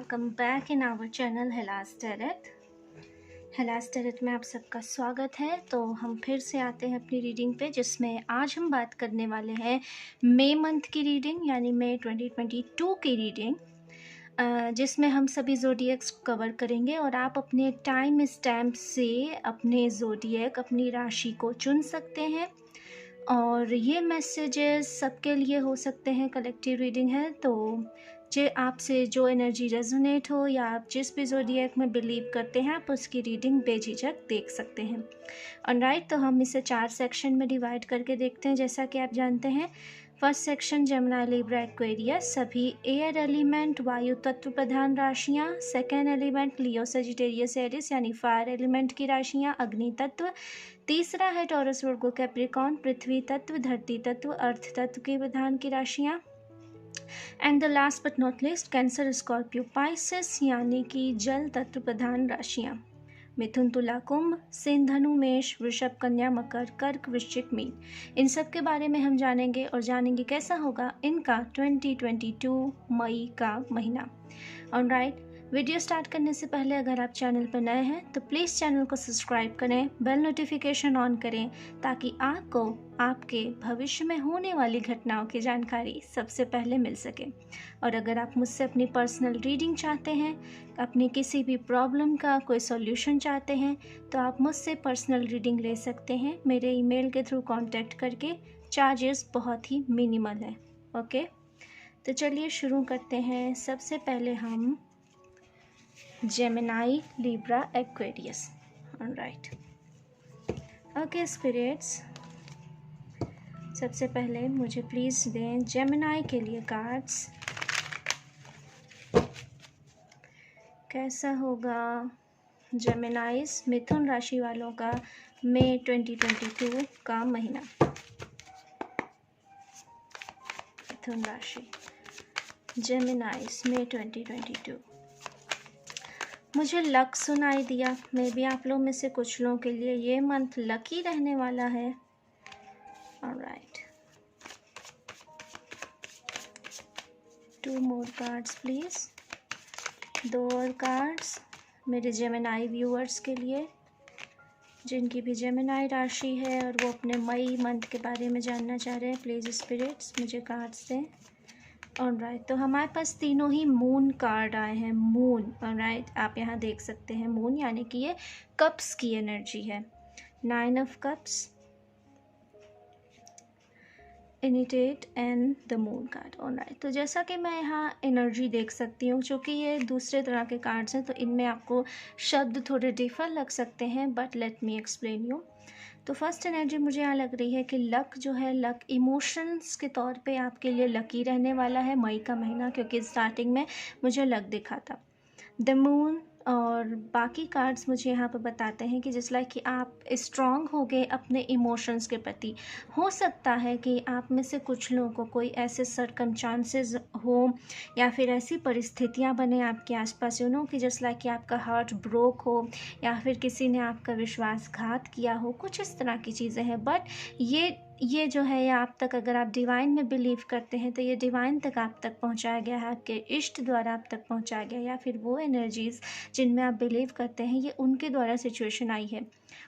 Welcome back in our channel Helas Tarot. Helas Tarot में आप सबका स्वागत है। तो हम फिर से आते हैं अपनी रीडिंग पे, जिसमें आज हम बात करने वाले हैं मई मंथ की रीडिंग, यानी मई 2022 की रीडिंग, जिसमें हम सभी ज़ोडिएक्स कवर करेंगे और आप अपने टाइम स्टैम्प से अपने ज़ोडिएक, अपनी राशि को चुन सकते हैं। और ये मैसेजेस सबके लिए हो सकते हैं, कलेक्टिव रीडिंग है, तो जे आपसे जो एनर्जी रेजोनेट हो या आप जिस भी ज़ोडिएक में बिलीव करते हैं, आप उसकी रीडिंग बेझिझक देख सकते हैं। ऑलराइट, तो हम इसे 4 सेक्शन में डिवाइड करके देखते हैं। जैसा कि आप जानते हैं, first section Gemini, Libra, Aquarius, सभी एयर एलिमेंट, वायु तत्व प्रधान राशियाँ। सेकेंड एलिमेंट लियो, सजिटेरियस, एरिस यानी फायर एलिमेंट की राशियाँ, अग्नि तत्व। तीसरा है टॉरस, वर्गो, कैप्रिकॉर्न, पृथ्वी तत्व, धरती तत्व, अर्थ तत्व के प्रधान की राशियाँ। And the last but not least, Cancer, Scorpio, Pisces यानी कि जल तत्व प्रधान राशियाँ। मिथुन, तुला, कुंभ, सिंह, धनु, मेष, वृषभ, कन्या, मकर, कर्क, वृश्चिक, मीन। इन सब के बारे में हम जानेंगे और जानेंगे कैसा होगा इनका 2022 मई का महीना। ऑलराइट, वीडियो स्टार्ट करने से पहले अगर आप चैनल पर नए हैं तो प्लीज़ चैनल को सब्सक्राइब करें, बेल नोटिफिकेशन ऑन करें, ताकि आपको आपके भविष्य में होने वाली घटनाओं की जानकारी सबसे पहले मिल सके। और अगर आप मुझसे अपनी पर्सनल रीडिंग चाहते हैं, अपनी किसी भी प्रॉब्लम का कोई सॉल्यूशन चाहते हैं, तो आप मुझसे पर्सनल रीडिंग ले सकते हैं मेरे ईमेल के थ्रू कांटेक्ट करके। चार्जेस बहुत ही मिनिमल है। ओके, तो चलिए शुरू करते हैं। सबसे पहले हम Gemini, Libra, Aquarius. Alright, okay spirits, सबसे पहले मुझे प्लीज़ दें जेमिनी के लिए कार्ड्स। कैसा होगा जेमिनाइज, मिथुन राशि वालों का मई 2022 का महीना। मिथुन राशि, जेमिनाइज, मई 2022। मुझे लक सुनाई दिया। मे बी आप लोग में से कुछ लोगों के लिए ये मंथ लकी रहने वाला है। Alright, 2 more cards please. 2 और कार्ड्स मेरे जेमिनी व्यूअर्स के लिए, जिनकी भी जेमिनी राशि है और वो अपने मई मंथ के बारे में जानना चाह रहे हैं। प्लीज़ स्पिरिट्स मुझे कार्ड्स दें। ऑलराइट, तो हमारे पास तीनों ही मून कार्ड आए हैं। मून, ऑलराइट, आप यहाँ देख सकते हैं मून यानी कि ये कप्स की एनर्जी है। 9 of cups, initiate and the moon card. Alright, तो जैसा कि मैं यहाँ एनर्जी देख सकती हूँ, चूँकि ये दूसरे तरह के कार्ड्स हैं तो इनमें आपको शब्द थोड़े डिफर लग सकते हैं, but let me explain you. तो फर्स्ट एनर्जी मुझे यहाँ लग रही है कि लक जो है, लक इमोशंस के तौर पे आपके लिए लकी रहने वाला है मई का महीना, क्योंकि स्टार्टिंग में मुझे लक दिखा था। द मून और बाकी कार्ड्स मुझे यहाँ पर बताते हैं कि जिस लाइक कि आप स्ट्रॉन्ग हो गए अपने इमोशंस के प्रति। हो सकता है कि आप में से कुछ लोगों को कोई ऐसे सर्कमस्टांसेस हो या फिर ऐसी परिस्थितियाँ बने आपके आसपास नो कि जिस लाइक कि आपका हार्ट ब्रोक हो या फिर किसी ने आपका विश्वासघात किया हो, कुछ इस तरह की चीज़ें हैं। बट ये जो है, या आप तक, अगर आप डिवाइन में बिलीव करते हैं तो ये डिवाइन तक आप तक पहुंचाया गया है, आपके इष्ट द्वारा आप तक पहुंचाया गया, या फिर वो एनर्जीज़ जिनमें आप बिलीव करते हैं, ये उनके द्वारा सिचुएशन आई है।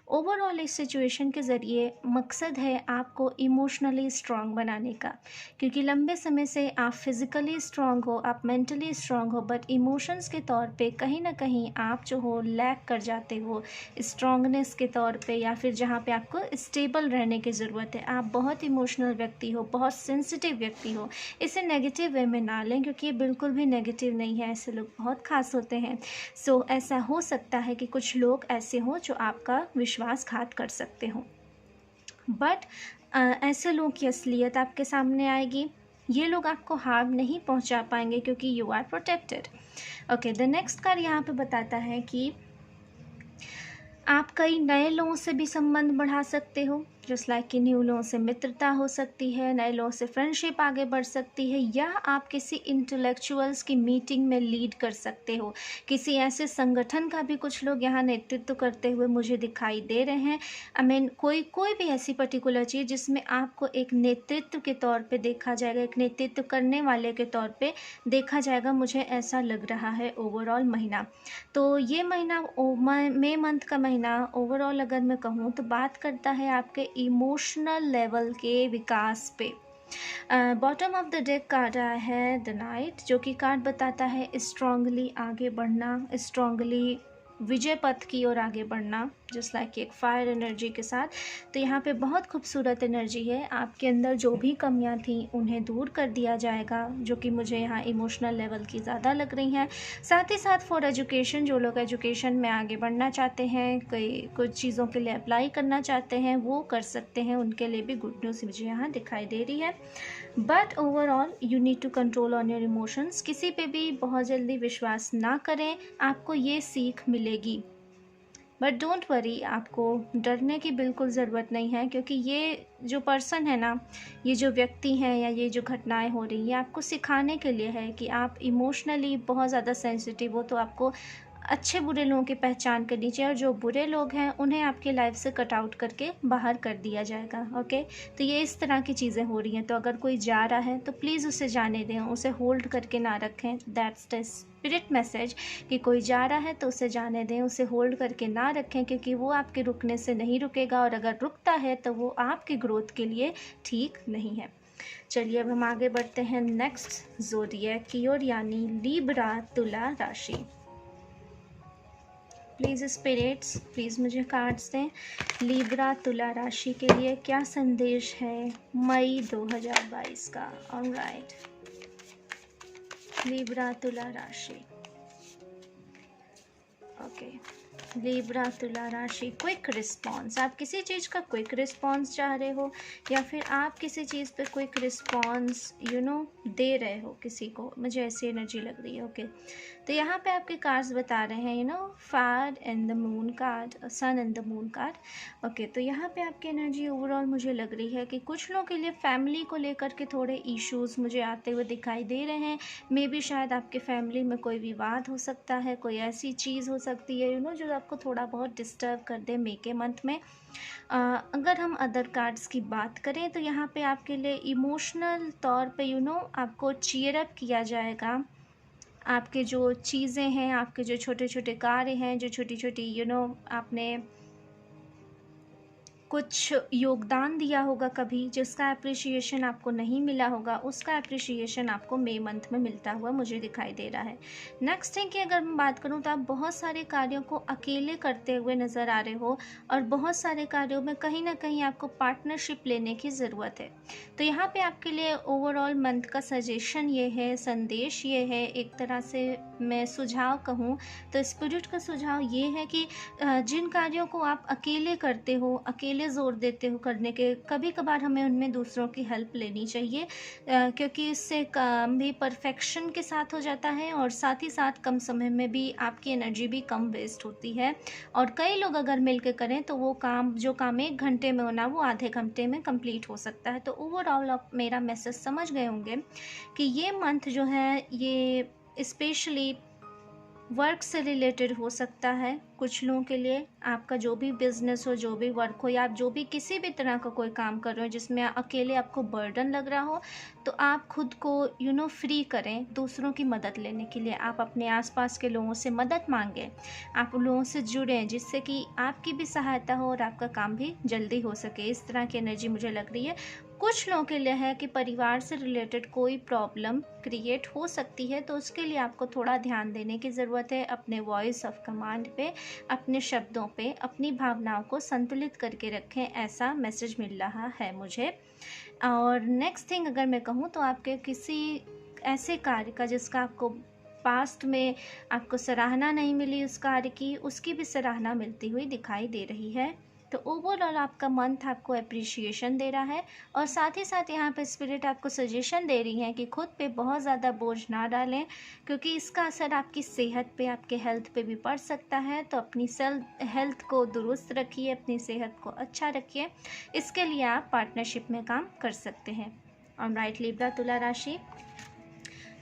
ओवरऑल इस सिचुएशन के ज़रिए मकसद है आपको इमोशनली स्ट्रॉन्ग बनाने का, क्योंकि लंबे समय से आप फिज़िकली स्ट्रॉन्ग हो, आप मेंटली स्ट्रॉन्ग हो, बट इमोशंस के तौर पे कहीं ना कहीं आप जो हो लैक कर जाते हो स्ट्रॉन्गनेस के तौर पे, या फिर जहाँ पे आपको स्टेबल रहने की ज़रूरत है। आप बहुत इमोशनल व्यक्ति हो, बहुत सेंसिटिव व्यक्ति हो। इसे नेगेटिव वे में ना लें, क्योंकि ये बिल्कुल भी नेगेटिव नहीं है। ऐसे लोग बहुत खास होते हैं। सो ऐसा हो सकता है कि कुछ लोग ऐसे हों जो आपका विश्वासघात कर सकते हो, बट ऐसे लोगों की असलियत आपके सामने आएगी। ये लोग आपको हार्म नहीं पहुंचा पाएंगे क्योंकि you are protected. Okay, the next card यहाँ पे बताता है कि आप कई नए लोगों से भी संबंध बढ़ा सकते हो, जस्ट लाइक कि न्यू लोगों से मित्रता हो सकती है, नए लोगों से फ्रेंडशिप आगे बढ़ सकती है, या आप किसी इंटेलेक्चुअल्स की मीटिंग में लीड कर सकते हो। किसी ऐसे संगठन का भी कुछ लोग यहाँ नेतृत्व करते हुए मुझे दिखाई दे रहे हैं। कोई भी ऐसी पर्टिकुलर चीज़ जिसमें आपको एक नेतृत्व के तौर पे देखा जाएगा, एक नेतृत्व करने वाले के तौर पे देखा जाएगा, मुझे ऐसा लग रहा है ओवरऑल महीना। तो ये महीना मई मंथ का महीना ओवरऑल अगर मैं कहूँ तो बात करता है आपके इमोशनल लेवल के विकास पे। Bottom of the deck card आया है द नाइट, जो कि कार्ड बताता है स्ट्रांगली आगे बढ़ना, स्ट्रांगली विजय पथ की ओर आगे बढ़ना, जस्ट लाइक एक फायर एनर्जी के साथ। तो यहाँ पे बहुत खूबसूरत एनर्जी है। आपके अंदर जो भी कमियां थी उन्हें दूर कर दिया जाएगा, जो कि मुझे यहाँ इमोशनल लेवल की ज़्यादा लग रही हैं। साथ ही साथ फॉर एजुकेशन, जो लोग एजुकेशन में आगे बढ़ना चाहते हैं, कुछ चीज़ों के लिए अप्लाई करना चाहते हैं, वो कर सकते हैं, उनके लिए भी गुड न्यूज़ मुझे यहाँ दिखाई दे रही है। But overall you need to control on your emotions. किसी पे भी बहुत जल्दी विश्वास ना करें, आपको ये सीख मिलेगी। बट डोंट वरी, आपको डरने की बिल्कुल ज़रूरत नहीं है, क्योंकि ये जो पर्सन है ना, ये जो व्यक्ति हैं या ये जो घटनाएं हो रही हैं, ये आपको सिखाने के लिए है कि आप इमोशनली बहुत ज़्यादा सेंसिटिव हो, तो आपको अच्छे बुरे लोगों की पहचान करनी चाहिए, और जो बुरे लोग हैं उन्हें आपके लाइफ से कट आउट करके बाहर कर दिया जाएगा। ओके, तो ये इस तरह की चीज़ें हो रही हैं। तो अगर कोई जा रहा है तो प्लीज़ उसे जाने दें, उसे होल्ड करके ना रखें। दैट्स द स्पिरिट मैसेज, कि कोई जा रहा है तो उसे जाने दें, उसे होल्ड करके ना रखें, क्योंकि वो आपके रुकने से नहीं रुकेगा, और अगर रुकता है तो वो आपकी ग्रोथ के लिए ठीक नहीं है। चलिए अब हम आगे बढ़ते हैं नेक्स्ट ज़ोडिएक की ओर, यानी लीब्रा तुला राशि। प्लीज़ स्पिरिट्स, प्लीज़ मुझे कार्ड्स दें। लीब्रा तुला राशि के लिए क्या संदेश है मई 2022 का? ऑलराइट, लीब्रा तुला राशि। ओके, लीब्रा तुला राशि, क्विक रिस्पॉन्स। आप किसी चीज़ का क्विक रिस्पॉन्स चाह रहे हो, या फिर आप किसी चीज़ पे क्विक रिस्पॉन्स दे रहे हो किसी को, मुझे ऐसी एनर्जी लग रही है। ओके, तो यहाँ पे आपके कार्ड्स बता रहे हैं fire and the moon card, sun and the moon card. Okay, तो यहाँ पे आपकी एनर्जी ओवरऑल मुझे लग रही है कि कुछ लोगों के लिए फैमिली को लेकर के थोड़े इश्यूज मुझे आते हुए दिखाई दे रहे हैं। मे बी शायद आपके फैमिली में कोई विवाद हो सकता है, कोई ऐसी चीज़ हो सकती है जो आपको थोड़ा बहुत डिस्टर्ब कर दे मई के मंथ में। अगर हम अदर कार्ड्स की बात करें तो यहाँ पे आपके लिए इमोशनल तौर पे आपको चीयर अप किया जाएगा। आपके जो चीज़ें हैं, आपके जो छोटे छोटे कार्य हैं, जो छोटी छोटी आपने कुछ योगदान दिया होगा कभी, जिसका अप्रिशिएशन आपको नहीं मिला होगा, उसका अप्रिशिएशन आपको मई मंथ में मिलता हुआ मुझे दिखाई दे रहा है। नेक्स्ट थिंग की अगर मैं बात करूं तो आप बहुत सारे कार्यों को अकेले करते हुए नज़र आ रहे हो, और बहुत सारे कार्यों में कहीं ना कहीं आपको पार्टनरशिप लेने की ज़रूरत है। तो यहाँ पे आपके लिए ओवरऑल मंथ का सजेशन ये है, संदेश ये है, एक तरह से मैं सुझाव कहूँ तो स्पिरिट का सुझाव ये है कि जिन कार्यों को आप अकेले करते हो, अकेले जोर देते हो करने के, कभी कभार हमें उनमें दूसरों की हेल्प लेनी चाहिए, क्योंकि इससे काम भी परफेक्शन के साथ हो जाता है, और साथ ही साथ कम समय में भी आपकी एनर्जी भी कम वेस्ट होती है। और कई लोग अगर मिल के करें तो वो काम, जो काम 1 घंटे में होना, वो आधे घंटे में कंप्लीट हो सकता है। तो ओवरऑल आप मेरा मैसेज समझ गए होंगे कि ये मंथ जो है ये स्पेशली वर्क से रिलेटेड हो सकता है कुछ लोगों के लिए। आपका जो भी बिजनेस हो, जो भी वर्क हो, या आप जो भी किसी भी तरह का कोई काम कर रहे हो जिसमें अकेले आपको बर्डन लग रहा हो, तो आप खुद को फ्री करें दूसरों की मदद लेने के लिए। आप अपने आसपास के लोगों से मदद मांगें, आप लोगों से जुड़ें, जिससे कि आपकी भी सहायता हो और आपका काम भी जल्दी हो सके। इस तरह की एनर्जी मुझे लग रही है। कुछ लोगों के लिए है कि परिवार से रिलेटेड कोई प्रॉब्लम क्रिएट हो सकती है, तो उसके लिए आपको थोड़ा ध्यान देने की ज़रूरत है, अपने वॉइस ऑफ कमांड पे, अपने शब्दों पे, अपनी भावनाओं को संतुलित करके रखें, ऐसा मैसेज मिल रहा है मुझे। और नेक्स्ट थिंग अगर मैं कहूँ तो आपके किसी ऐसे कार्य का जिसका आपको पास्ट में आपको सराहना नहीं मिली उस कार्य की, उसकी भी सराहना मिलती हुई दिखाई दे रही है। तो ओवरऑल आपका मंथ आपको अप्रिशिएशन दे रहा है, और साथ ही साथ यहाँ पे स्पिरिट आपको सजेशन दे रही है कि खुद पे बहुत ज़्यादा बोझ ना डालें, क्योंकि इसका असर आपकी सेहत पे, आपके हेल्थ पे भी पड़ सकता है। तो अपनी हेल्थ को दुरुस्त रखिए, अपनी सेहत को अच्छा रखिए। इसके लिए आप पार्टनरशिप में काम कर सकते हैं। ऑलराइट लिब्रा तुला राशि,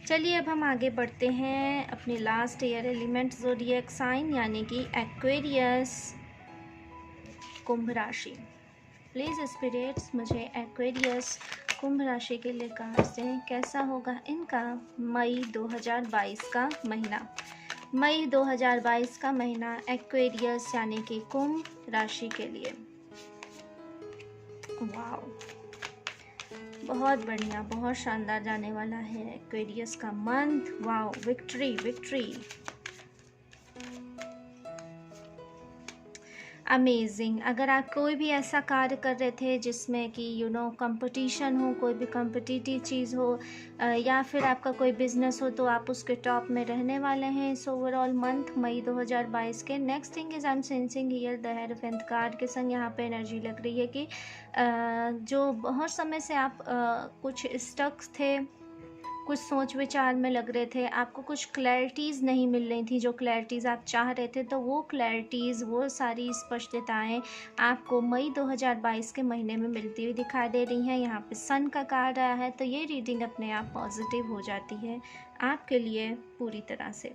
चलिए अब हम आगे बढ़ते हैं अपने last air element zodiac sign यानी कि एक्वेरियस कुंभ राशि। प्लीज़ स्पिरिट्स मुझे एक्वेरियस कुंभ राशि के लिए कार्ड्स दें, कैसा होगा इनका मई 2022 का महीना। मई 2022 का महीना एक्वेरियस यानी कि कुंभ राशि के लिए। वाओ, बहुत बढ़िया, बहुत शानदार जाने वाला है एक्वेरियस का month. Wow, victory victory, amazing. अगर आप कोई भी ऐसा कार्य कर रहे थे जिसमें कि कंपटीशन हो, कोई भी कॉम्पिटिटिव चीज़ हो, या फिर आपका कोई बिजनेस हो, तो आप उसके टॉप में रहने वाले हैं इस ओवरऑल मंथ मई 2022 के। Next thing is I am sensing here the hierophant card के संग यहाँ पे एनर्जी लग रही है कि जो बहुत समय से आप कुछ स्टक थे, कुछ सोच विचार में लग रहे थे, आपको कुछ क्लैरिटीज़ नहीं मिल रही थी, जो क्लैरिटीज़ आप चाह रहे थे, तो वो क्लैरिटीज़, वो सारी स्पष्टताएं आपको मई 2022 के महीने में मिलती हुई दिखाई दे रही हैं। यहाँ पे सन का कार्ड आया है, तो ये रीडिंग अपने आप पॉजिटिव हो जाती है आपके लिए पूरी तरह से।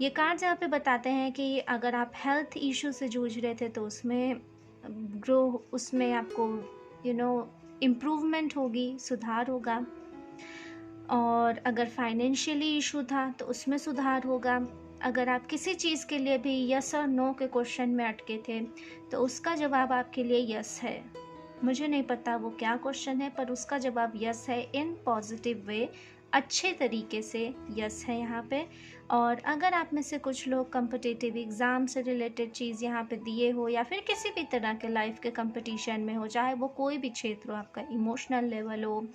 ये कार्ड्स यहाँ पे बताते हैं कि अगर आप हेल्थ इशू से जूझ रहे थे तो उसमें उसमें आपको इम्प्रूवमेंट होगी, सुधार होगा। और अगर फाइनेंशियली इशू था तो उसमें सुधार होगा। अगर आप किसी चीज़ के लिए भी यस और नो के क्वेश्चन में अटके थे तो उसका जवाब आपके लिए यस है। मुझे नहीं पता वो क्या क्वेश्चन है, पर उसका जवाब यस है, इन पॉजिटिव वे, अच्छे तरीके से यस है यहाँ पे। और अगर आप में से कुछ लोग कम्पिटिटिव एग्ज़ाम से रिलेटेड चीज़ यहाँ पे दिए हो, या फिर किसी भी तरह के लाइफ के कंपटीशन में हो, चाहे वो कोई भी क्षेत्र हो, आपका इमोशनल लेवल हो,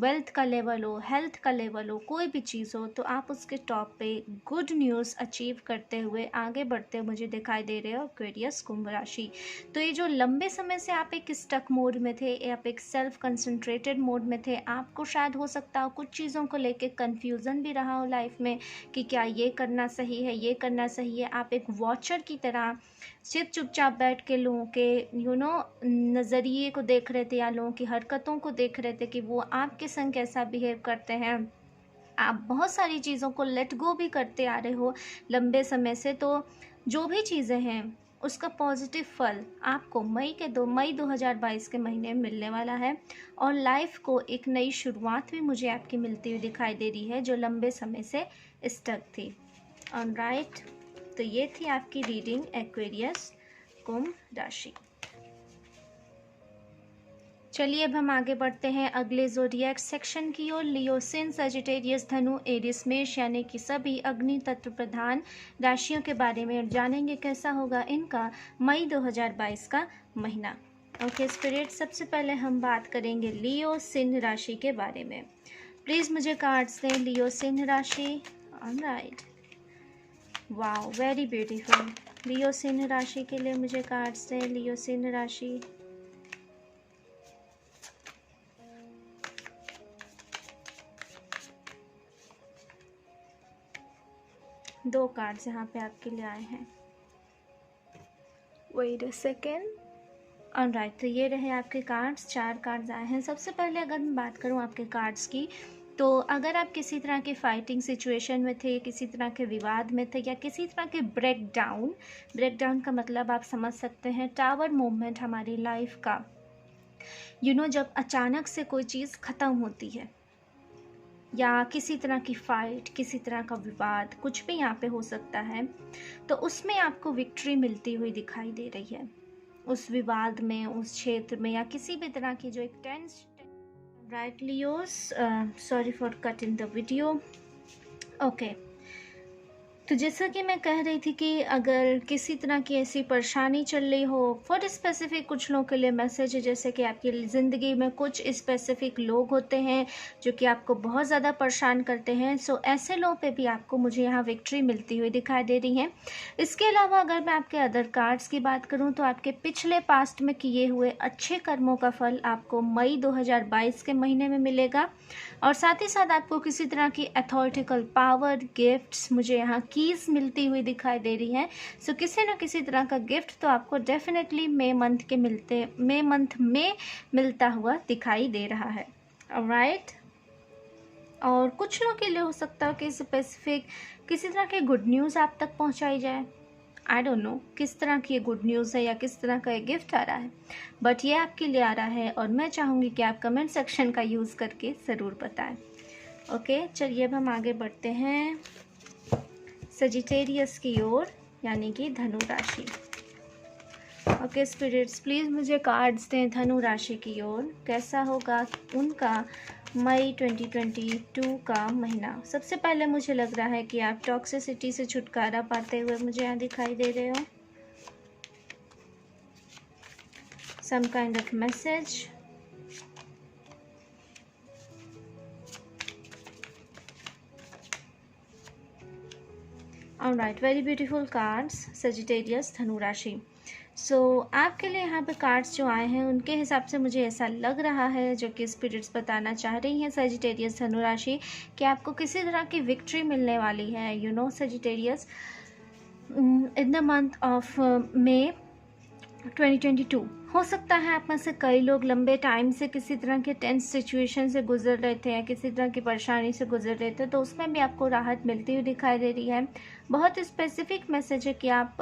वेल्थ का लेवल हो, हेल्थ का लेवल हो, कोई भी चीज़ हो, तो आप उसके टॉप पे गुड न्यूज़ अचीव करते हुए आगे बढ़ते हुए मुझे दिखाई दे रहे हो एक्वेरियस कुंभ राशि। तो ये जो लंबे समय से आप एक स्टक मोड में थे, आप एक सेल्फ कंसंट्रेटेड मोड में थे, आपको शायद हो सकता हो कुछ चीज़ों को लेके कन्फ्यूज़न भी रहा हो लाइफ में कि क्या ये करना सही है, ये करना सही है। आप एक वॉचर की तरह सिर्फ चुपचाप बैठ के लोगों के नज़रिए को देख रहे थे, या लोगों की हरकतों को देख रहे थे कि वो आपके संग कैसा बिहेव करते हैं। आप बहुत सारी चीज़ों को लेट गो भी करते आ रहे हो लंबे समय से। तो जो भी चीज़ें हैं उसका पॉजिटिव फल आपको मई 2022 के महीने में मिलने वाला है, और लाइफ को एक नई शुरुआत भी मुझे आपकी मिलती हुई दिखाई दे रही है जो लंबे समय से स्टक थी। ऑलराइट, तो ये थी आपकी रीडिंग एक्वेरियस कुंभ राशि। चलिए अब हम आगे बढ़ते हैं अगले ज़ोडिएक सेक्शन की ओर। लियो, सिन, सजिटेरियस, धनु, एरिस, मेष यानी कि सभी अग्नि तत्व प्रधान राशियों के बारे में जानेंगे कैसा होगा इनका मई 2022 का महीना। ओके स्पिरिट, सबसे पहले हम बात करेंगे लियो सिन राशि के बारे में। प्लीज़ मुझे कार्ड्स दें लियो सिन राशि। Alright, wow, very beautiful. Leo सिन राशि के लिए मुझे कार्ड्स दें लियो सिन राशि। दो कार्ड्स यहाँ पे आपके लिए आए हैं। Wait a second. ऑलराइट, तो ये रहे आपके कार्ड्स, 4 कार्ड्स आए हैं। सबसे पहले अगर मैं बात करूँ आपके कार्ड्स की, तो अगर आप किसी तरह की फाइटिंग सिचुएशन में थे, किसी तरह के विवाद में थे, या किसी तरह के ब्रेकडाउन का मतलब आप समझ सकते हैं टावर मूवमेंट हमारी लाइफ का। जब अचानक से कोई चीज़ ख़त्म होती है, या किसी तरह की फ़ाइट, किसी तरह का विवाद, कुछ भी यहाँ पे हो सकता है, तो उसमें आपको विक्ट्री मिलती हुई दिखाई दे रही है। उस विवाद में, उस क्षेत्र में, या किसी भी तरह की जो एक tense right Leos, sorry for cut in the video. Okay, तो जैसा कि मैं कह रही थी कि अगर किसी तरह की ऐसी परेशानी चल रही हो, फॉर स्पेसिफिक कुछ लोगों के लिए मैसेज है, जैसे कि आपकी ज़िंदगी में कुछ स्पेसिफिक लोग होते हैं जो कि आपको बहुत ज़्यादा परेशान करते हैं। सो ऐसे लोगों पे भी आपको मुझे यहाँ विक्ट्री मिलती हुई दिखाई दे रही है। इसके अलावा अगर मैं आपके अदर कार्ड्स की बात करूँ तो आपके पिछले पास्ट में किए हुए अच्छे कर्मों का फल आपको मई 2022 के महीने में मिलेगा। और साथ ही साथ आपको किसी तरह की अथॉरिटिकल पावर, गिफ्ट्स, मुझे यहाँ कीज़ मिलती हुई दिखाई दे रही हैं। सो किसी न किसी तरह का गिफ्ट तो आपको डेफिनेटली मई मंथ में मिलता हुआ दिखाई दे रहा है। ऑलराइट। और कुछ लोगों के लिए हो सकता है कि स्पेसिफिक किसी तरह के गुड न्यूज़ आप तक पहुँचाई जाए। आई डोंट नो किस तरह की ये गुड न्यूज़ है या किस तरह का ये गिफ्ट आ रहा है, बट ये आपके लिए आ रहा है और मैं चाहूँगी कि आप कमेंट सेक्शन का यूज़ करके ज़रूर बताएं। ओके, चलिए अब हम आगे बढ़ते हैं सजिटेरियस की ओर, यानी कि धनु राशि। ओके स्पिरिट्स, प्लीज़ मुझे कार्ड्स दें धनु राशि की ओर, कैसा होगा उनका मई 2022 का महीना। सबसे पहले मुझे लग रहा है कि आप टॉक्सिसिटी से छुटकारा पाते हुए मुझे यहाँ दिखाई दे रहे हो। Some kind of message. Alright, very beautiful cards Sagittarius धनु राशि। सो आपके लिए यहाँ पे कार्ड्स जो आए हैं उनके हिसाब से मुझे ऐसा लग रहा है, जो कि स्पिरिट्स बताना चाह रही हैं सजिटेरियस धनु राशि, कि आपको किसी तरह की विक्ट्री मिलने वाली है। You know Sagittarius, in the month of May 2022। हो सकता है आप में से कई लोग लंबे टाइम से किसी तरह के टेंस सिचुएशन से गुजर रहे थे या किसी तरह की परेशानी से गुजर रहे थे, तो उसमें भी आपको राहत मिलती हुई दिखाई दे रही है। बहुत स्पेसिफिक मैसेज है कि आप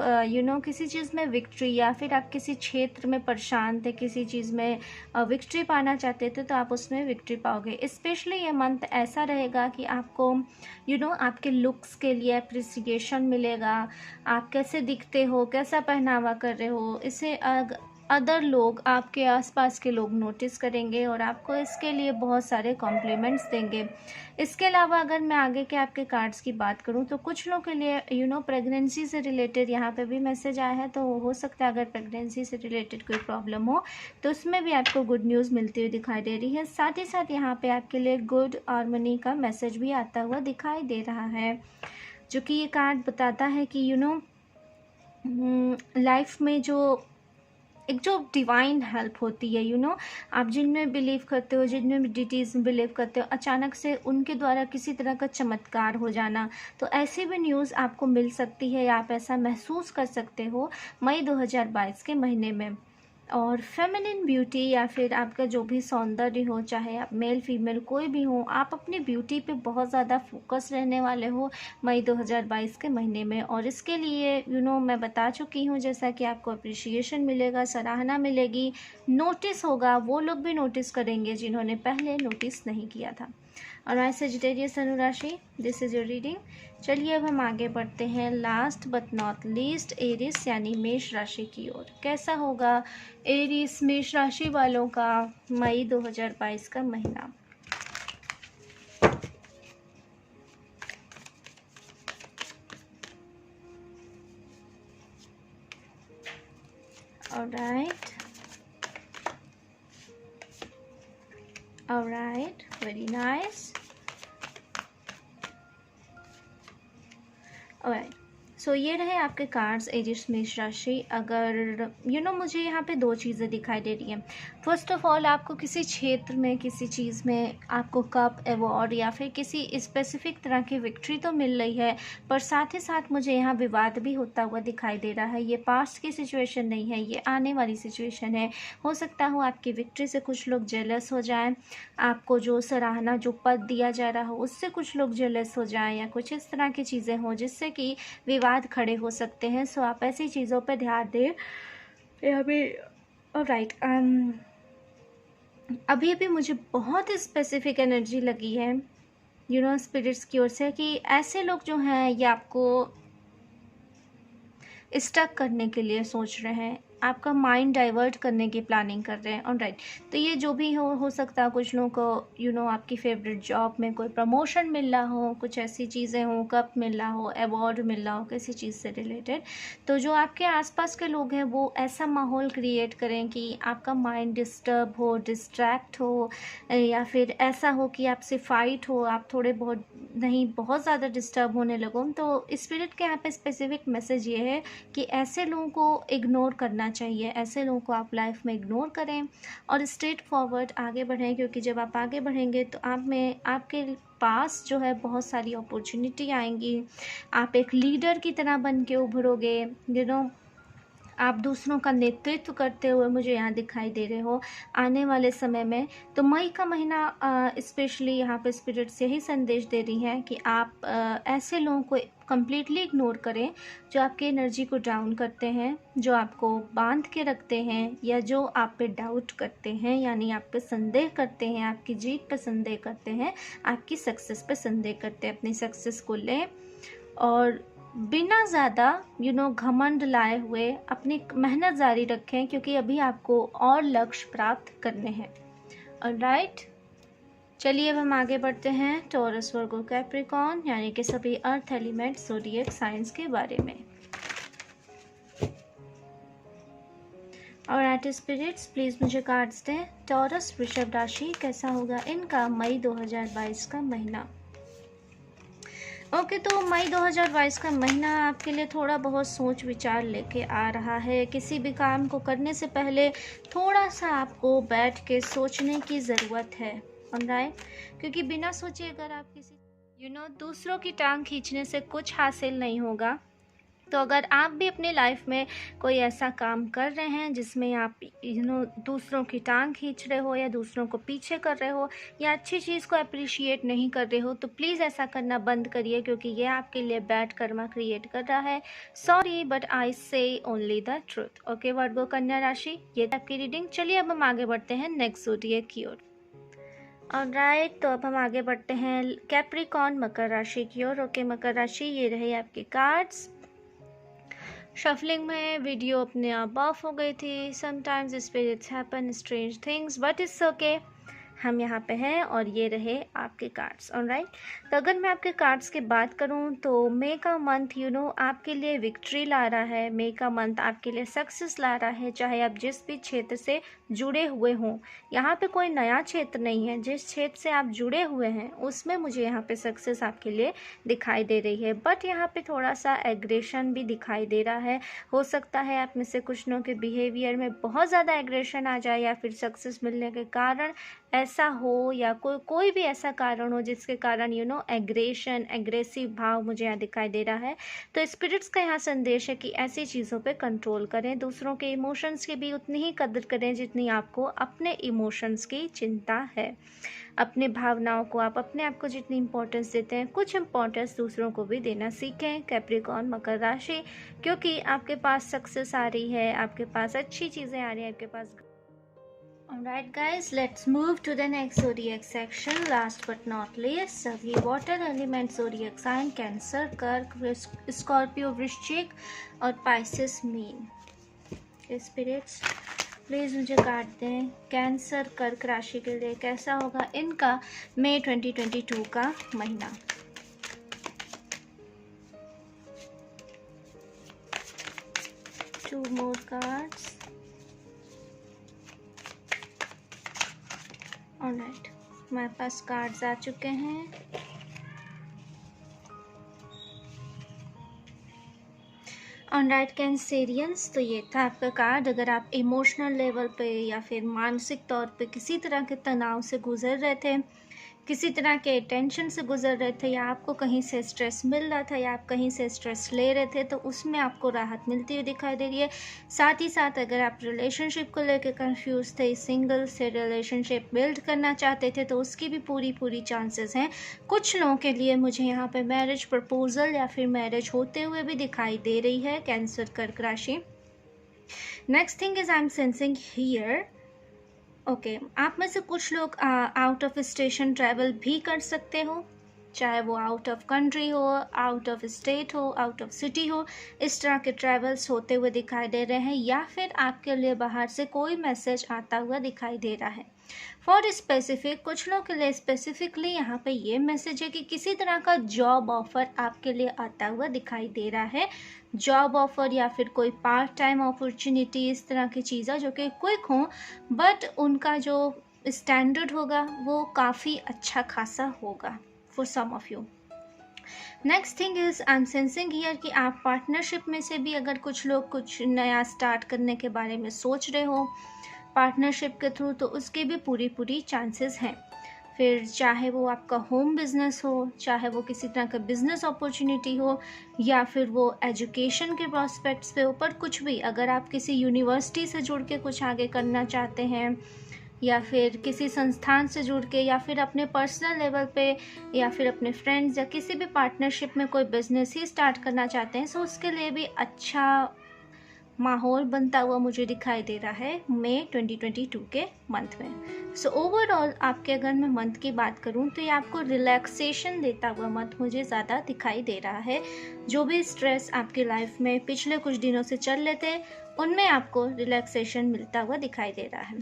किसी चीज़ में विक्ट्री, या फिर आप किसी क्षेत्र में परेशान थे, किसी चीज़ में विक्ट्री पाना चाहते थे, तो आप उसमें विक्ट्री पाओगे। स्पेशली ये मंथ ऐसा रहेगा कि आपको आपके लुक्स के लिए अप्रिसिएशन मिलेगा। आप कैसे दिखते हो, कैसा पहनावा कर रहे हो, इसे अदर लोग, आपके आसपास के लोग नोटिस करेंगे और आपको इसके लिए बहुत सारे कॉम्प्लीमेंट्स देंगे। इसके अलावा अगर मैं आगे के आपके कार्ड्स की बात करूं तो कुछ लोगों के लिए प्रेगनेंसी से रिलेटेड यहाँ पे भी मैसेज आया है। तो हो सकता है अगर प्रेगनेंसी से रिलेटेड कोई प्रॉब्लम हो तो उसमें भी आपको गुड न्यूज़ मिलती हुई दिखाई दे रही है। साथ ही साथ यहाँ पे आपके लिए गुड हार्मनी का मैसेज भी आता हुआ दिखाई दे रहा है, जो कि ये कार्ड बताता है कि लाइफ में जो डिवाइन हेल्प होती है, आप जिनमें बिलीव करते हो, जिनमें डिटीज़ में बिलीव करते हो, अचानक से उनके द्वारा किसी तरह का चमत्कार हो जाना, तो ऐसी भी न्यूज़ आपको मिल सकती है या आप ऐसा महसूस कर सकते हो मई 2022 के महीने में। और फेमिनिन ब्यूटी या फिर आपका जो भी सौंदर्य हो, चाहे आप मेल फीमेल कोई भी हो, आप अपनी ब्यूटी पे बहुत ज़्यादा फोकस रहने वाले हो मई 2022 के महीने में। और इसके लिए मैं बता चुकी हूँ, जैसा कि आपको अप्रिशिएशन मिलेगा, सराहना मिलेगी, नोटिस होगा, वो लोग भी नोटिस करेंगे जिन्होंने पहले नोटिस नहीं किया था। और आई सजिटेरियस धनु राशि, दिस इज़ योर रीडिंग। चलिए अब हम आगे बढ़ते हैं last but not least Aries यानी मेष राशि की ओर। कैसा होगा एरिस मेष राशि वालों का मई 2022 का महीना। Alright, very nice. Alright, सो ये रहे आपके कार्ड्स एरिस मेष राशि। अगर मुझे यहाँ पे दो चीज़ें दिखाई दे रही हैं। फर्स्ट ऑफ ऑल, आपको किसी क्षेत्र में, किसी चीज़ में आपको कप, अवार्ड या फिर किसी स्पेसिफिक तरह की विक्ट्री तो मिल रही है, पर साथ ही साथ मुझे यहाँ विवाद भी होता हुआ दिखाई दे रहा है। ये पास्ट की सिचुएशन नहीं है, ये आने वाली सिचुएशन है। हो सकता हो आपकी विक्ट्री से कुछ लोग जेलस हो जाएं, आपको जो सराहना, जो पद दिया जा रहा हो उससे कुछ लोग जेलस हो जाएं, या कुछ इस तरह की चीज़ें हों जिससे कि विवाद खड़े हो सकते हैं। सो आप ऐसी चीज़ों पर ध्यान दें। राइट, अभी भी मुझे बहुत स्पेसिफिक एनर्जी लगी है स्पिरिट्स की ओर से, कि ऐसे लोग जो हैं ये आपको स्टक करने के लिए सोच रहे हैं, आपका माइंड डाइवर्ट करने की प्लानिंग कर रहे हैं। ऑलराइट, तो ये जो भी हो सकता है, कुछ लोगों को आपकी फेवरेट जॉब में कोई प्रमोशन मिल रहा हो, कुछ ऐसी चीज़ें हो, कप मिल रहा हो, अवार्ड मिल रहा हो किसी चीज़ से रिलेटेड। तो जो आपके आसपास के लोग हैं वो ऐसा माहौल क्रिएट करें कि आपका माइंड डिस्टर्ब हो, डिस्ट्रैक्ट हो, या फिर ऐसा हो कि आपसे फाइट हो, आप थोड़े बहुत नहीं बहुत ज़्यादा डिस्टर्ब होने लगो। तो स्पिरिट के यहाँ पे स्पेसिफिक मैसेज ये है कि ऐसे लोगों को इग्नोर करना चाहिए, ऐसे लोगों को आप लाइफ में इग्नोर करें और स्ट्रेट फॉरवर्ड आगे बढ़ें, क्योंकि जब आप आगे बढ़ेंगे तो आप में आपके पास जो है बहुत सारी अपॉर्चुनिटी आएंगी। आप एक लीडर की तरह बन के उभरोगे, आप दूसरों का नेतृत्व करते हुए मुझे यहाँ दिखाई दे रहे हो आने वाले समय में। तो मई का महीना स्पेशली यहाँ पे स्पिरिट्स यही संदेश दे रही हैं कि आप ऐसे लोगों को कम्प्लीटली इग्नोर करें जो आपकी एनर्जी को डाउन करते हैं, जो आपको बांध के रखते हैं, या जो आप पे डाउट करते हैं, यानी आप पे संदेह करते हैं, आपकी जीत पे संदेह करते हैं, आपकी सक्सेस पे संदेह करते हैं। अपनी सक्सेस को लें और बिना ज़्यादा घमंड लाए हुए अपनी मेहनत जारी रखें, क्योंकि अभी आपको और लक्ष्य प्राप्त करने हैं। ऑलराइट, चलिए अब हम आगे बढ़ते हैं टॉरस, वर्गो, कैप्रिकॉर्न यानी कि सभी अर्थ एलिमेंट ज़ोडिएक साइंस के बारे में। और एट स्पिरिट्स प्लीज़ मुझे कार्ड्स दें। टॉरस वृषभ राशि, कैसा होगा इनका मई 2022 का महीना। ओके, तो मई 2022 का महीना आपके लिए थोड़ा बहुत सोच विचार लेके आ रहा है। किसी भी काम को करने से पहले थोड़ा सा आपको बैठ के सोचने की ज़रूरत है। ऑलराइट, क्योंकि बिना सोचे अगर आप किसी दूसरों की टांग खींचने से कुछ हासिल नहीं होगा। तो अगर आप भी अपनी लाइफ में कोई ऐसा काम कर रहे हैं जिसमें आप दूसरों की टांग खींच रहे हो, या दूसरों को पीछे कर रहे हो, या अच्छी चीज़ को अप्रिशिएट नहीं कर रहे हो, तो प्लीज़ ऐसा करना बंद करिए, क्योंकि ये आपके लिए बैड कर्मा क्रिएट कर रहा है। सॉरी बट आई से ओनली द ट्रूथ। ओके, वर्गो कन्या राशि, ये आपकी रीडिंग। चलिए अब हम आगे बढ़ते हैं नेक्स्ट ज़ोडिएक की ओर। ऑलराइट, तो अब हम आगे बढ़ते हैं कैप्रिकॉर्न मकर राशि की ओर। ओके मकर राशि, ये रहे आपके कार्ड्स। शफलिंग में वीडियो अपने आप ऑफ हो गई थी। Sometimes spirits happen strange things, but it's okay, हम यहाँ पे हैं और ये रहे आपके कार्ड्स। ऑलराइट, तो अगर मैं आपके कार्ड्स की बात करूँ तो मई का मंथ आपके लिए विक्ट्री ला रहा है। मई का मंथ आपके लिए सक्सेस ला रहा है, चाहे आप जिस भी क्षेत्र से जुड़े हुए हों। यहाँ पे कोई नया क्षेत्र नहीं है, जिस क्षेत्र से आप जुड़े हुए हैं उसमें मुझे यहाँ पे सक्सेस आपके लिए दिखाई दे रही है। बट यहाँ पे थोड़ा सा एग्रेशन भी दिखाई दे रहा है। हो सकता है आप में से कुछ लोगों के बिहेवियर में बहुत ज़्यादा एग्रेशन आ जाए, या फिर सक्सेस मिलने के कारण ऐसा हो, या कोई भी ऐसा कारण हो जिसके कारण एग्रेशन, एग्रेसिव भाव मुझे यहाँ दिखाई दे रहा है। तो स्पिरिट्स का यहाँ संदेश है कि ऐसी चीज़ों पे कंट्रोल करें, दूसरों के इमोशंस की भी उतनी ही कदर करें जितनी आपको अपने इमोशंस की चिंता है। अपने भावनाओं को, आप अपने आप को जितनी इंपॉर्टेंस देते हैं, कुछ इंपॉर्टेंस दूसरों को भी देना सीखें कैप्रिकॉर्न मकर राशि, क्योंकि आपके पास सक्सेस आ रही है, आपके पास अच्छी चीज़ें आ रही हैं, आपके पास। Alright guys, let's move to the next zodiac section. Last but not least, सभी water element zodiac sign cancer, कर्क, स्कॉर्पियो, वृश्चिक और पाइसेस मीन। स्पिरिट्स प्लीज़ मुझे कार्ड दें। कैंसर कर्क राशि के लिए कैसा होगा इनका मई 2022 का महीना। Two more cards. ऑलराइट, हमारे पास कार्ड्स आ चुके हैं। ऑलराइट कैंसेरियंस, तो ये था आपका कार्ड। अगर आप इमोशनल लेवल पे या फिर मानसिक तौर पे किसी तरह के तनाव से गुजर रहे थे, किसी तरह के टेंशन से गुजर रहे थे, या आपको कहीं से स्ट्रेस मिल रहा था, या आप कहीं से स्ट्रेस ले रहे थे, तो उसमें आपको राहत मिलती हुई दिखाई दे रही है। साथ ही साथ अगर आप रिलेशनशिप को लेकर कंफ्यूज थे, सिंगल से रिलेशनशिप बिल्ड करना चाहते थे, तो उसकी भी पूरी चांसेस हैं। कुछ लोगों के लिए मुझे यहाँ पे मैरिज प्रपोजल या फिर मैरिज होते हुए भी दिखाई दे रही है कैंसर कर्क राशि। Next thing is I am sensing here, okay, आप में से कुछ लोग आउट ऑफ स्टेशन ट्रैवल भी कर सकते हो। चाहे वो आउट ऑफ कंट्री हो, आउट ऑफ स्टेट हो, आउट ऑफ सिटी हो, इस तरह के ट्रैवल्स होते हुए दिखाई दे रहे हैं, या फिर आपके लिए बाहर से कोई मैसेज आता हुआ दिखाई दे रहा है। फॉर स्पेसिफिक, कुछ लोगों के लिए स्पेसिफिकली यहाँ पे ये मैसेज है कि किसी तरह का जॉब ऑफर आपके लिए आता हुआ दिखाई दे रहा है। जॉब ऑफर या फिर कोई पार्ट टाइम अपॉर्चुनिटी, इस तरह की चीज़ें जो कि क्विक हों, बट उनका जो स्टैंडर्ड होगा वो काफ़ी अच्छा खासा होगा for some of you. Next thing is I am sensing here कि आप पार्टनरशिप में से भी अगर कुछ लोग कुछ नया स्टार्ट करने के बारे में सोच रहे हो पार्टनरशिप के थ्रू, तो उसके भी पूरी चांसेस हैं। फिर चाहे वो आपका होम बिजनेस हो, चाहे वो किसी तरह का बिजनेस अपॉर्चुनिटी हो, या फिर वो एजुकेशन के प्रोस्पेक्ट्स पे हो, पर कुछ भी, अगर आप किसी यूनिवर्सिटी से जुड़ के कुछ आगे करना चाहते हैं, या फिर किसी संस्थान से जुड़ के, या फिर अपने पर्सनल लेवल पे, या फिर अपने फ्रेंड्स या किसी भी पार्टनरशिप में कोई बिजनेस ही स्टार्ट करना चाहते हैं, सो उसके लिए भी अच्छा माहौल बनता हुआ मुझे दिखाई दे रहा है मई 2022 के मंथ में। सो ओवरऑल आपके अगर मैं मंथ की बात करूं तो ये आपको रिलैक्सेशन देता हुआ मंथ मुझे ज़्यादा दिखाई दे रहा है। जो भी स्ट्रेस आपकी लाइफ में पिछले कुछ दिनों से चल रहे थे, उनमें आपको रिलैक्सेशन मिलता हुआ दिखाई दे रहा है।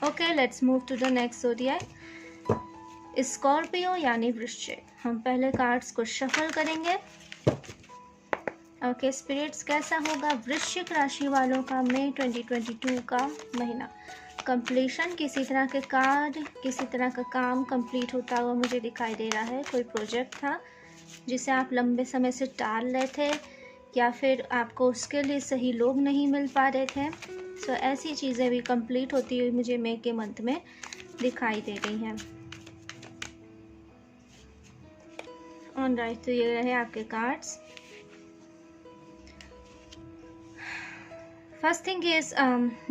Okay, let's move to the next zodiac, Scorpio यानी वृश्चिक। हम पहले कार्ड्स को शफल करेंगे। ओके, स्पिरिट्स कैसा होगा वृश्चिक राशि वालों का मई 2022 का महीना। कंप्लीशन, किसी तरह के कार्य, किसी तरह का काम कंप्लीट होता हुआ मुझे दिखाई दे रहा है। कोई प्रोजेक्ट था जिसे आप लंबे समय से टाल रहे थे, या फिर आपको उसके लिए सही लोग नहीं मिल पा रहे थे। सो ऐसी चीज़ें भी कंप्लीट होती हुई मुझे मई के मंथ में दिखाई दे रही हैं। ऑलराइट, तो ये रहे आपके cards. First thing is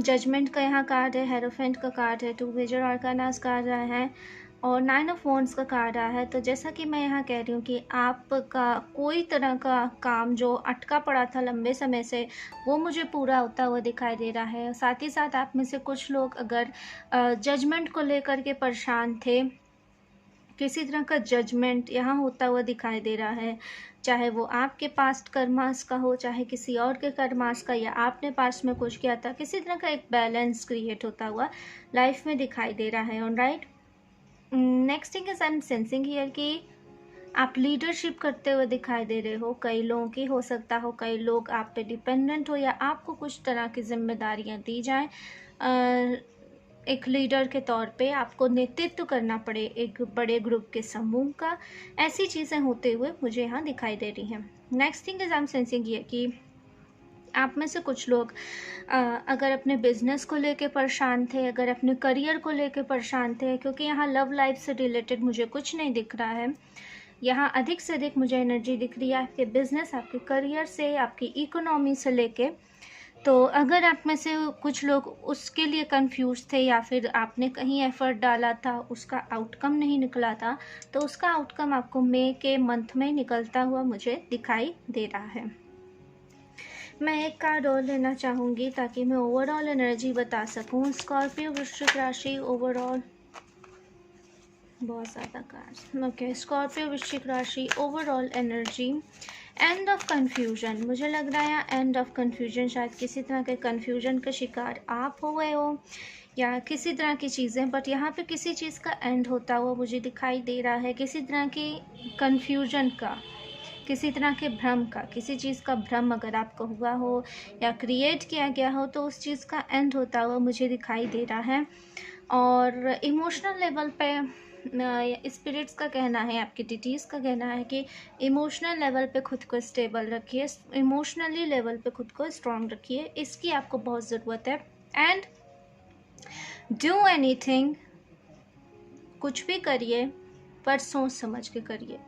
judgement का यहाँ कार्ड है, हेरोफेंट का कार्ड है, 2 मेजर आर्कानास कार्ड आए हैं, और 9 ऑफ वॉन्ड्स का कार्ड आया है। तो जैसा कि मैं यहाँ कह रही हूँ कि आपका कोई तरह का काम जो अटका पड़ा था लंबे समय से, वो मुझे पूरा होता हुआ दिखाई दे रहा है। साथ ही साथ आप में से कुछ लोग अगर जजमेंट को लेकर के परेशान थे, किसी तरह का जजमेंट यहाँ होता हुआ दिखाई दे रहा है, चाहे वो आपके पास्ट कर्मास का हो, चाहे किसी और के कर्मास का, या आपने पास्ट में कुछ किया था, किसी तरह का एक बैलेंस क्रिएट होता हुआ लाइफ में दिखाई दे रहा है। Alright, next thing is I am sensing here कि आप लीडरशिप करते हुए दिखाई दे रहे हो। कई लोगों की हो सकता हो, कई लोग आप पे डिपेंडेंट हो, या आपको कुछ तरह की जिम्मेदारियां दी जाएं। एक लीडर के तौर पे आपको नेतृत्व करना पड़े एक बड़े ग्रुप के समूह का, ऐसी चीज़ें होते हुए मुझे यहाँ दिखाई दे रही हैं। Next thing is I am sensing ये कि आप में से कुछ लोग अगर अपने बिजनेस को लेके परेशान थे, अगर अपने करियर को लेके परेशान थे, क्योंकि यहाँ लव लाइफ से रिलेटेड मुझे कुछ नहीं दिख रहा है, यहाँ अधिक से अधिक मुझे एनर्जी दिख रही है आपके बिजनेस, आपके करियर से, आपकी इकोनॉमी से लेके। तो अगर आप में से कुछ लोग उसके लिए कंफ्यूज थे, या फिर आपने कहीं एफर्ट डाला था, उसका आउटकम नहीं निकला था, तो उसका आउटकम आपको मई के मंथ में निकलता हुआ मुझे दिखाई दे रहा है। मैं एक कार्ड और लेना चाहूँगी ताकि मैं ओवरऑल एनर्जी बता सकूँ। स्कॉर्पियो वृश्चिक राशि ओवरऑल, बहुत ज़्यादा कार्ड्स। ओके, स्कॉर्पियो वृश्चिक राशि overall energy, end of confusion. मुझे लग रहा है एंड ऑफ कन्फ्यूजन, शायद किसी तरह के कन्फ्यूजन का शिकार आप हो गए हो, या किसी तरह की चीज़ें, बट यहाँ पे किसी चीज़ का एंड होता हुआ मुझे दिखाई दे रहा है। किसी तरह की कन्फ्यूजन का, किसी तरह के भ्रम का, किसी चीज़ का भ्रम अगर आपको हुआ हो या क्रिएट किया गया हो, तो उस चीज़ का एंड होता हुआ मुझे दिखाई दे रहा है। और इमोशनल लेवल पे स्पिरिट्स का कहना है, आपकी डिटीज़ का कहना है कि इमोशनल लेवल पे खुद को स्टेबल रखिए, इमोशनली लेवल पे खुद को स्ट्रॉन्ग रखिए, इसकी आपको बहुत ज़रूरत है। एंड डू एनीथिंग, कुछ भी करिए पर सोच समझ के करिए।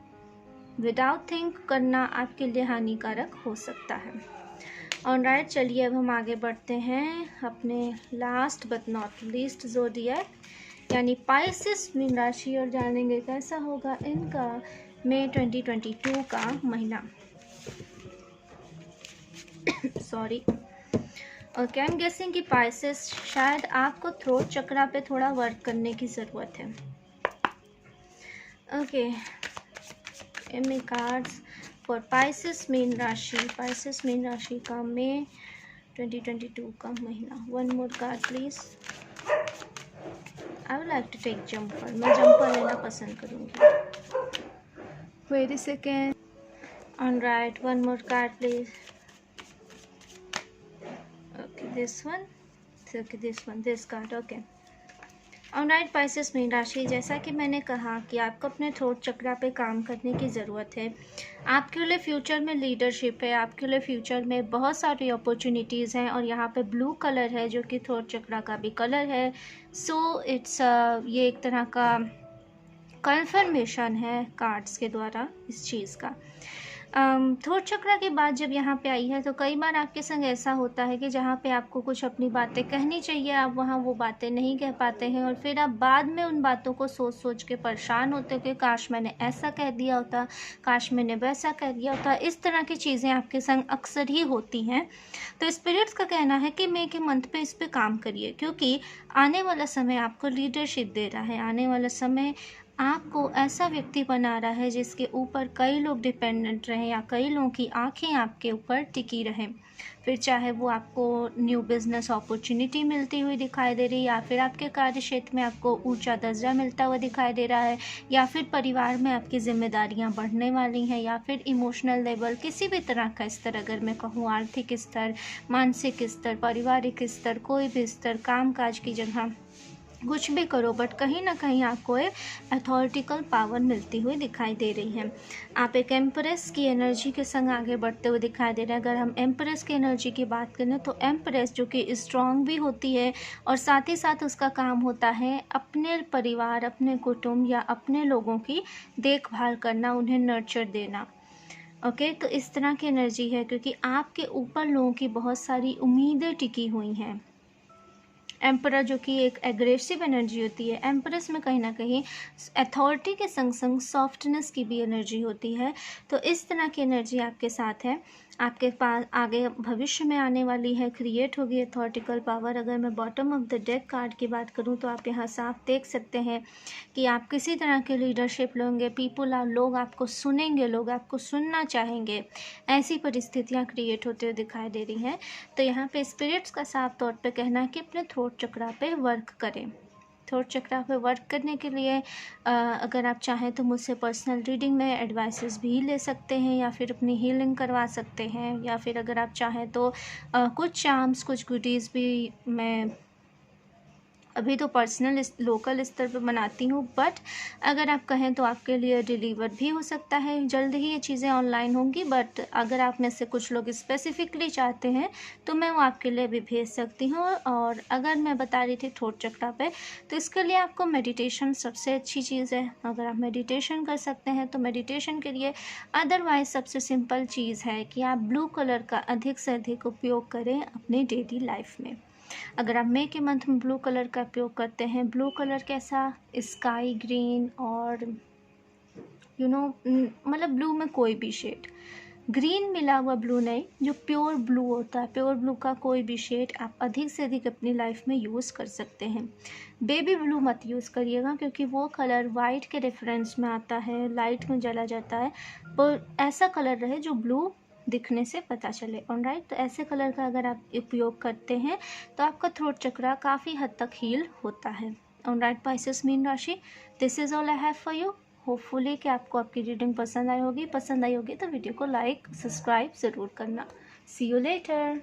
विदाउट थिंक करना आपके लिए हानिकारक हो सकता है। ऑलराइट, चलिए अब हम आगे बढ़ते हैं अपने last but not least zodiac यानी पाइसेस मीन राशि, और जानेंगे कैसा होगा इनका मई 2022 का महीना। Sorry. Okay, I am guessing कि पाइसेस, शायद आपको थ्रोट चक्रा पे थोड़ा वर्क करने की ज़रूरत है। ओके, एमी कार्ड्स फॉर पाइसेस मीन राशि, पाइसेस मीन राशि का मई 2022 का महीना। One more card please. I would like to take jumper, मैं जंपर लेना पसंद करूँगी। Wait a second. Alright, one more card please. Okay, this one, okay this one, this card, okay. Alright Pisces मीन राशि, जैसा कि मैंने कहा कि आपको अपने थ्रोट चक्रा पे काम करने की ज़रूरत है। आपके लिए फ्यूचर में लीडरशिप है, आपके लिए फ्यूचर में बहुत सारी अपॉर्चुनिटीज़ हैं, और यहाँ पे ब्लू कलर है जो कि थ्रोट चक्रा का भी कलर है। सो इट्स ये एक तरह का कन्फर्मेशन है कार्ड्स के द्वारा इस चीज़ का। थ्रोट चक्रा की बात जब यहाँ पे आई है तो कई बार आपके संग ऐसा होता है कि जहाँ पे आपको कुछ अपनी बातें कहनी चाहिए, आप वहाँ वो बातें नहीं कह पाते हैं, और फिर आप बाद में उन बातों को सोच सोच के परेशान होते हो कि काश मैंने ऐसा कह दिया होता, काश मैंने वैसा कह दिया होता। इस तरह की चीज़ें आपके संग अक्सर ही होती हैं। तो स्पिरिट्स का कहना है कि मई के मंथ पे इस पर काम करिए, क्योंकि आने वाला समय आपको लीडरशिप दे रहा है। आने वाला समय आपको ऐसा व्यक्ति बना रहा है जिसके ऊपर कई लोग डिपेंडेंट रहें, या कई लोगों की आंखें आपके ऊपर टिकी रहें। फिर चाहे वो आपको न्यू बिजनेस अपॉर्चुनिटी मिलती हुई दिखाई दे रही है, या फिर आपके कार्य क्षेत्र में आपको ऊंचा दर्जा मिलता हुआ दिखाई दे रहा है, या फिर परिवार में आपकी जिम्मेदारियां बढ़ने वाली हैं, या फिर इमोशनल लेवल किसी भी तरह का स्तर, अगर मैं कहूँ आर्थिक स्तर, मानसिक स्तर, पारिवारिक स्तर, कोई भी स्तर, कामकाज की जगह, कुछ भी करो बट कहीं ना कहीं आपको एक अथॉरिटिकल पावर मिलती हुई दिखाई दे रही है। आप एक एम्प्रेस की एनर्जी के संग आगे बढ़ते हुए दिखाई दे रहे हैं। अगर हम एम्प्रेस की एनर्जी की बात करें तो एम्प्रेस जो कि स्ट्रांग भी होती है, और साथ ही साथ उसका काम होता है अपने परिवार, अपने कुटुंब या अपने लोगों की देखभाल करना, उन्हें नर्चर देना। ओके, तो इस तरह की एनर्जी है, क्योंकि आपके ऊपर लोगों की बहुत सारी उम्मीदें टिकी हुई हैं। एम्परर जो कि एक एग्रेसिव एनर्जी होती है, एम्परेस में कहीं ना कहीं अथॉरिटी के संग संग सॉफ्टनेस की भी एनर्जी होती है। तो इस तरह की एनर्जी आपके साथ है, आपके पास आगे भविष्य में आने वाली है, क्रिएट होगी अथॉरिटिकल पावर। अगर मैं bottom of the deck card की बात करूं तो आप यहाँ साफ देख सकते हैं कि आप किसी तरह के लीडरशिप लेंगे, लोग आपको सुनेंगे, लोग आपको सुनना चाहेंगे, ऐसी परिस्थितियाँ क्रिएट होते हुए दिखाई दे रही हैं। तो यहाँ पे स्पिरिट्स का साफ तौर पे कहना है कि अपने थ्रोट चक्रा पे वर्क करें। थ्रोट चक्रा पे वर्क करने के लिए अगर आप चाहें तो मुझसे पर्सनल रीडिंग में एडवाइसेस भी ले सकते हैं, या फिर अपनी हीलिंग करवा सकते हैं, या फिर अगर आप चाहें तो कुछ चार्म्स, कुछ गुडीज़ भी मैं अभी तो पर्सनल लोकल स्तर पर बनाती हूँ, बट अगर आप कहें तो आपके लिए डिलीवर भी हो सकता है। जल्द ही ये चीज़ें ऑनलाइन होंगी, बट अगर आप में से कुछ लोग स्पेसिफिकली चाहते हैं तो मैं वो आपके लिए भी भेज सकती हूँ। और अगर मैं बता रही थी थ्रोट चक्रा पे, तो इसके लिए आपको मेडिटेशन सबसे अच्छी चीज़ है। अगर आप मेडिटेशन कर सकते हैं तो मेडिटेशन के लिए, अदरवाइज सबसे सिंपल चीज़ है कि आप ब्लू कलर का अधिक से अधिक उपयोग करें अपनी डेली लाइफ में। अगर आप मई के मंथ में ब्लू कलर का उपयोग करते हैं, ब्लू कलर कैसा, स्काई ग्रीन, और मतलब ब्लू में कोई भी शेड, ग्रीन मिला हुआ ब्लू नहीं, जो प्योर ब्लू होता है, प्योर ब्लू का कोई भी शेड आप अधिक से अधिक अपनी लाइफ में यूज़ कर सकते हैं। बेबी ब्लू मत यूज़ करिएगा, क्योंकि वो कलर वाइट के रेफरेंस में आता है, लाइट में जला जाता है। पर ऐसा कलर रहे जो ब्लू दिखने से पता चले। ऑलराइट, तो ऐसे कलर का अगर आप उपयोग करते हैं तो आपका थ्रोट चक्रा काफ़ी हद तक हील होता है। ऑलराइट पाइसेस मीन राशि, this is all I have for you. Hopefully कि आपको आपकी रीडिंग पसंद आई होगी तो वीडियो को लाइक सब्सक्राइब ज़रूर करना। सी यू लेटर।